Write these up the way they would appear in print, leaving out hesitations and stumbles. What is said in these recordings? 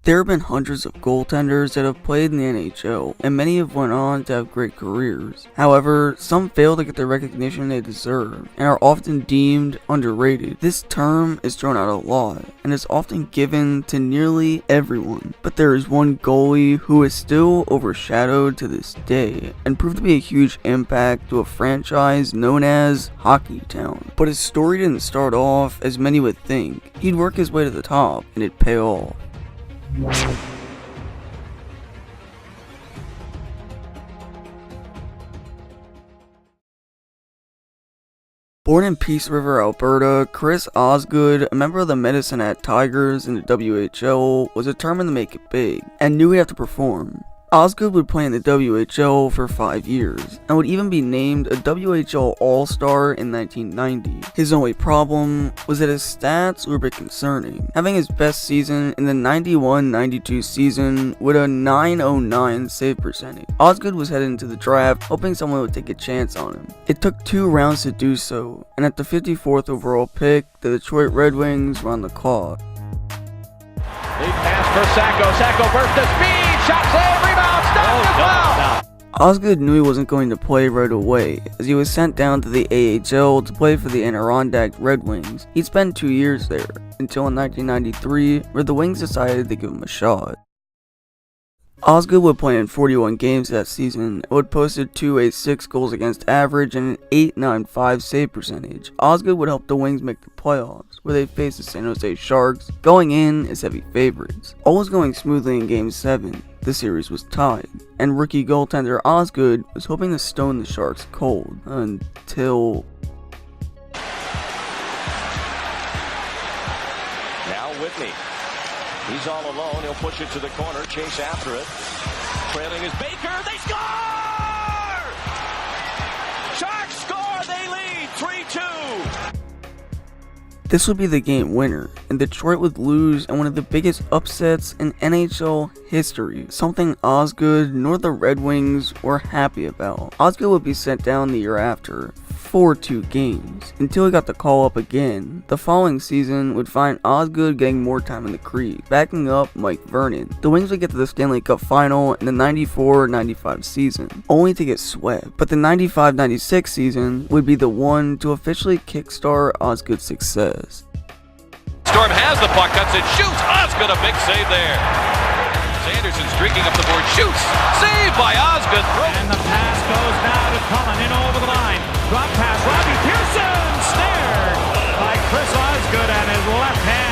There have been hundreds of goaltenders that have played in the NHL, and many have went on to have great careers. However, some fail to get the recognition they deserve, and are often deemed underrated. This term is thrown out a lot, and is often given to nearly everyone. But there is one goalie who is still overshadowed to this day, and proved to be a huge impact to a franchise known as Hockey Town. But his story didn't start off as many would think. He'd work his way to the top, and it'd pay off. Born in Peace River, Alberta, Chris Osgood, a member of the Medicine Hat Tigers in the WHL, was determined to make it big, and knew he'd have to perform. Osgood would play in the WHL for 5 years, and would even be named a WHL All-Star in 1990. His only problem was that his stats were a bit concerning, having his best season in the 91-92 season with a .909 save percentage. Osgood was headed into the draft hoping someone would take a chance on him. It took 2 rounds to do so, and at the 54th overall pick, the Detroit Red Wings were on the clock. Lead pass for Sacco. Sacco burst to speed. Shot save. Rebound. Stopped as well. Osgood knew he wasn't going to play right away, as he was sent down to the AHL to play for the Adirondack Red Wings. He'd spent 2 years there, until in 1993, where the Wings decided to give him a shot. Osgood would play in 41 games that season, and would post a .286 goals against average and an .895 save percentage. Osgood would help the Wings make the playoffs, where they faced the San Jose Sharks, going in as heavy favorites. All was going smoothly in Game 7. The series was tied, and rookie goaltender Osgood was hoping to stone the Sharks cold, until... Now Whitney. He's all alone. He'll push it to the corner. Chase after it. Trailing is Baker. They score! Sharks score. They lead 3-2. This would be the game winner, and Detroit would lose in one of the biggest upsets in NHL history, something Osgood nor the Red Wings were happy about. Osgood would be sent down the year after, for 2 games, until he got the call up again. The following season would find Osgood getting more time in the crease, backing up Mike Vernon. The Wings would get to the Stanley Cup final in the 94-95 season, only to get swept. But the 95-96 season would be the one to officially kickstart Osgood's success. Storm has the puck, cuts it, shoots. Osgood, a big save there. Sanderson streaking up the board, shoots. Saved by Osgood. And the pass goes now to Cullen in over the line. Drop pass, Robbie Pearson snared by Chris Osgood and his left hand.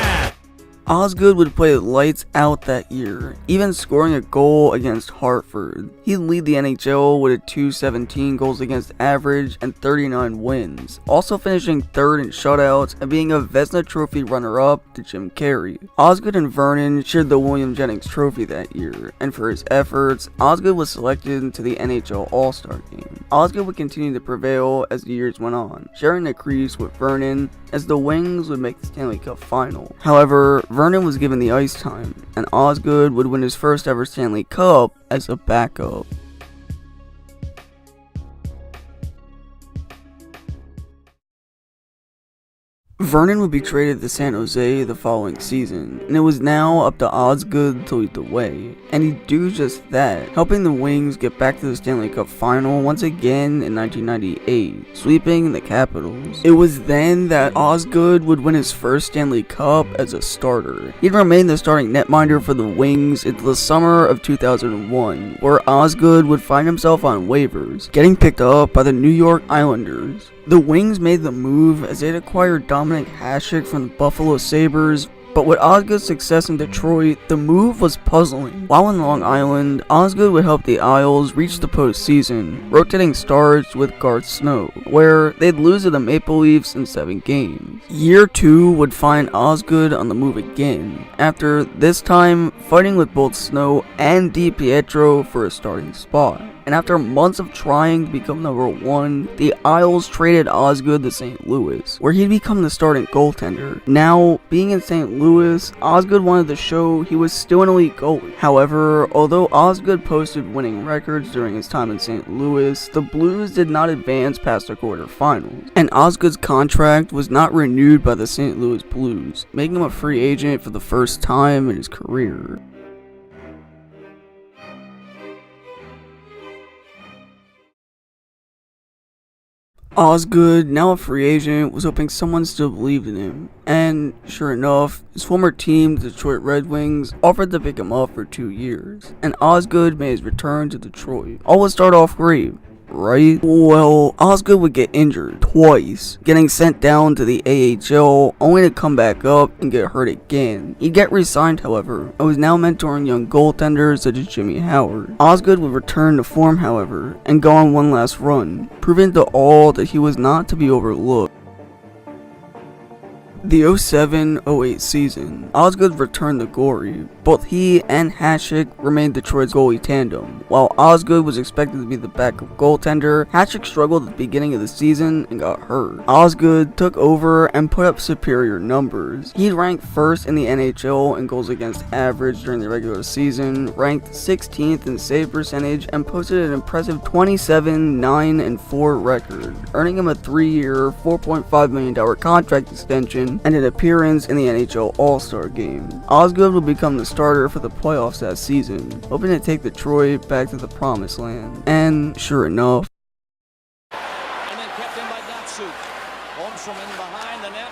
Osgood would play lights out that year, even scoring a goal against Hartford. He'd lead the NHL with a .217 goals against average and 39 wins, also finishing 3rd in shutouts and being a Vezina Trophy runner-up to Jim Carrey. Osgood and Vernon shared the William Jennings Trophy that year, and for his efforts, Osgood was selected into the NHL All-Star Game. Osgood would continue to prevail as the years went on, sharing the crease with Vernon as the Wings would make the Stanley Cup final. However, Vernon was given the ice time, and Osgood would win his first ever Stanley Cup as a backup. Vernon would be traded to San Jose the following season, and it was now up to Osgood to lead the way, and he'd do just that, helping the Wings get back to the Stanley Cup final once again in 1998, sweeping the Capitals. It was then that Osgood would win his first Stanley Cup as a starter. He'd remain the starting netminder for the Wings until the summer of 2001, where Osgood would find himself on waivers, getting picked up by the New York Islanders. The Wings made the move as they'd acquired Dominik Hasek from the Buffalo Sabres, but with Osgood's success in Detroit, the move was puzzling. While in Long Island, Osgood would help the Isles reach the postseason, rotating starts with Garth Snow, where they'd lose to the Maple Leafs in 7 games. Year 2 would find Osgood on the move again, after this time fighting with both Snow and DiPietro for a starting spot. And after months of trying to become number 1, the Isles traded Osgood to St. Louis, where he'd become the starting goaltender. Now, being in St. Louis, Osgood wanted to show he was still an elite goalie. However, although Osgood posted winning records during his time in St. Louis, the Blues did not advance past the quarterfinals, and Osgood's contract was not renewed by the St. Louis Blues, making him a free agent for the first time in his career. Osgood, now a free agent, was hoping someone still believed in him, and sure enough, his former team, the Detroit Red Wings, offered to pick him up for 2 years, and Osgood made his return to Detroit. All would start off great, right? Well, Osgood would get injured twice, getting sent down to the AHL only to come back up and get hurt again. He'd get re-signed, however, and was now mentoring young goaltenders such as Jimmy Howard. Osgood would return to form, however, and go on one last run, proving to all that he was not to be overlooked. The 07-08 season, Osgood returned to glory. Both he and Hasek remained Detroit's goalie tandem. While Osgood was expected to be the backup goaltender, Hasek struggled at the beginning of the season and got hurt. Osgood took over and put up superior numbers. He ranked first in the NHL in goals against average during the regular season, ranked 16th in save percentage, and posted an impressive 27-9-4 record, earning him a 3-year, $4.5 million contract extension and an appearance in the NHL All-Star Game. Osgood will become the starter for the playoffs that season, hoping to take Detroit back to the promised land. And sure enough, And then kept in by Datsyuk. Holmstrom in behind the net.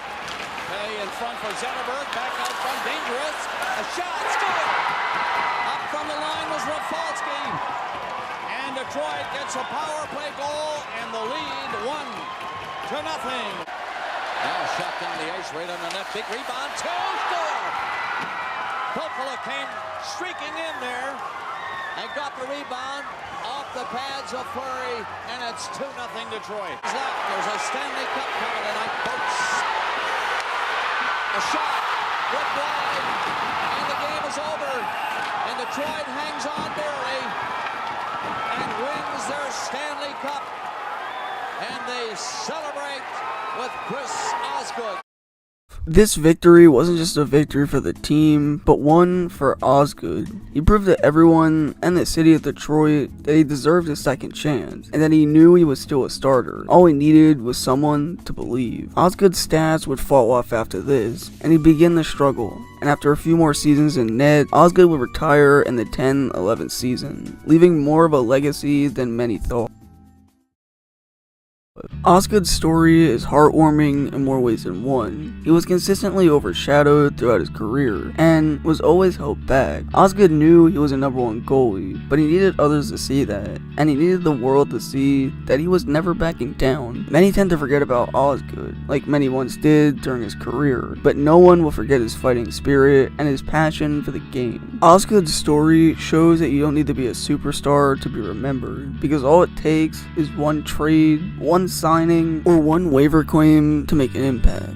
Hey, in front for Zetterberg. Back out front, dangerous. A shot, score! Up from the line was Rafalski. And Detroit gets a power play goal, and the lead 1-0. Now shot down the ice, right on the net. Big rebound, score! Pooka came streaking in there and got the rebound off the pads of Fleury, and it's 2-0 Detroit. There's a Stanley Cup coming tonight, folks. A shot, good wide, and the game is over. And Detroit hangs on barely and wins their Stanley Cup. And they celebrate with Chris Osgood. this victory wasn't just a victory for the team, but one for Osgood. He proved to everyone and the city of Detroit that he deserved a second chance, and that he knew he was still a starter. All he needed was someone to believe. Osgood's stats would fall off after this, and he'd begin the struggle. And after a few more seasons in net, Osgood would retire in the 10-11 season, leaving more of a legacy than many thought. Osgood's story is heartwarming in more ways than one. He was consistently overshadowed throughout his career, and was always held back. Osgood knew he was a #1 goalie, but he needed others to see that, and he needed the world to see that he was never backing down. Many tend to forget about Osgood, like many once did during his career, but no one will forget his fighting spirit and his passion for the game. Osgood's story shows that you don't need to be a superstar to be remembered, because all it takes is one trade, one signing, or one waiver claim to make an impact.